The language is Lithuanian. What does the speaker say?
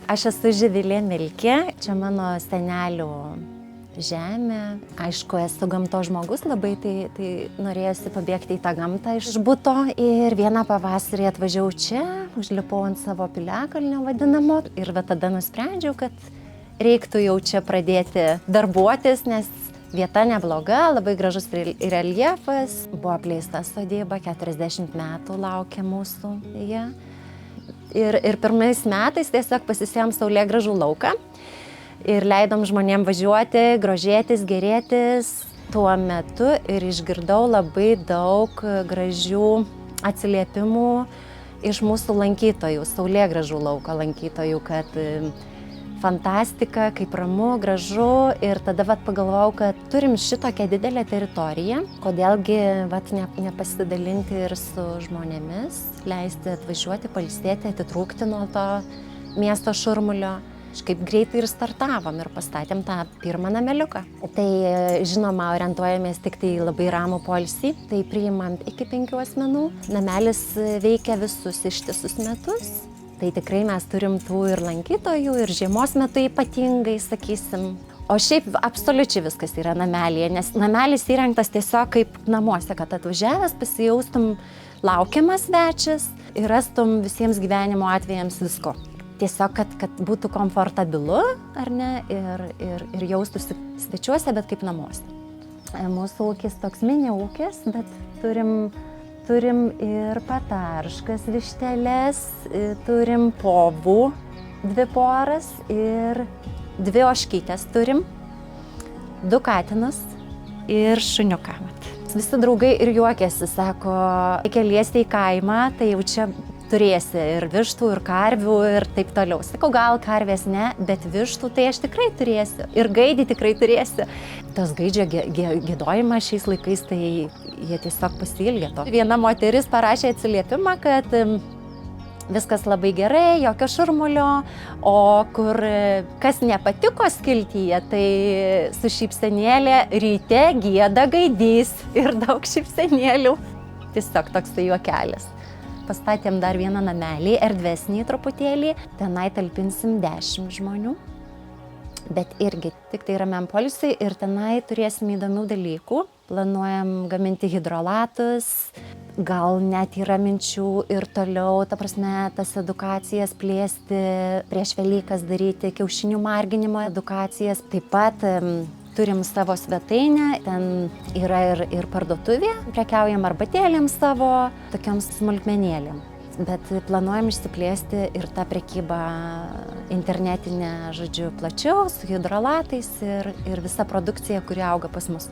Aš esu Živilė Milkė, čia mano senelių žemė. Aišku, esu gamtos žmogus labai, tai norėjusi pabėgti į tą gamtą iš buto. Ir vieną pavasarį atvažiavau čia, užlipau ant savo piliakalnio vadinamo. Ir va tada nusprendžiau, kad reiktų jau čia pradėti darbuotis, nes vieta nebloga, labai gražus reljefas. Buvo apleista sodyba, 40 metų laukia mūsų ją. Ir pirmais metais tiesiog pasisėjom saulėgrąžų lauką. Ir leidom žmonėm važiuoti, grožėtis, gėrėtis tuo metu ir išgirdau labai daug gražių atsiliepimų iš mūsų lankytojų, saulėgrąžų lauko lankytojų, kad fantastika, kaip ramu, gražu. Ir tada pagalvojau, kad turim šitokią didelę teritoriją, kodėlgi nepasidalinti ir su žmonėmis, leisti atvažiuoti, pailsėti, atitrūkti nuo to miesto šurmulio. Kaip greitai ir startavom ir pastatėm tą pirmą nameliuką. Tai žinoma, orientuojamės tik tai labai ramų poilsį, tai priimam iki 5 asmenų. Namelis veikia visus ištisus metus. Tai tikrai mes turim tų ir lankytojų, ir žiemos metu ypatingai, sakysim. O šiaip absoliučiai viskas yra namelyje, nes namelis įrengtas tiesiog kaip namuose, kad atvažiavęs pasijaustum laukiamas svečias ir rastum visiems gyvenimo atvejams visko. Tiesiog, kad būtų komfortabilu, ar ne, ir jaustųsi svečiuose, bet kaip namuose. Mūsų ūkis toks mini ūkis, bet turim ir patarškas višteles, turim povų 2 poras ir 2 ožkytės turim, 2 katinus ir šuniuką. Visi draugai ir juokiasi, sako, reikia liesti į kaimą, tai jau čia turėsi ir vištų, ir karvių, ir taip toliau. Sakau, gal karvės ne, bet vištų tai aš tikrai turėsiu. Ir gaidį tikrai turėsiu. Tas gaidžio giedojimas šiais laikais, tai jie tiesiog pasiilgė to. Viena moteris parašė atsiliepimą, kad viskas labai gerai, jokio šurmulio, o kur kas nepatiko skiltyje, tai su šypsenėlė ryte gieda gaidys ir daug šypsenėlių. Tiesiog toks tai juokelis. Pastatėm dar vieną namelį, erdvesnį truputėlį, tenai talpinsim 10 žmonių, bet irgi tik tai ramiam poilsiui ir tenai turėsim įdomių dalykų. Planuojam gaminti hidrolatus, gal net yra minčių ir toliau, ta prasme, tas edukacijas plėsti, prieš Velykas daryti kiaušinių marginimo edukacijas. Taip pat turim savo svetainę, ten yra ir parduotuvė, prekiaujam arbatėlėm savo, tokiam smulkmenėlėm. Bet planuojam išsiplėsti ir tą prekybą internetinę, žodžiu, plačiau, su hidrolatais ir visa produkcija, kuri auga pas mus.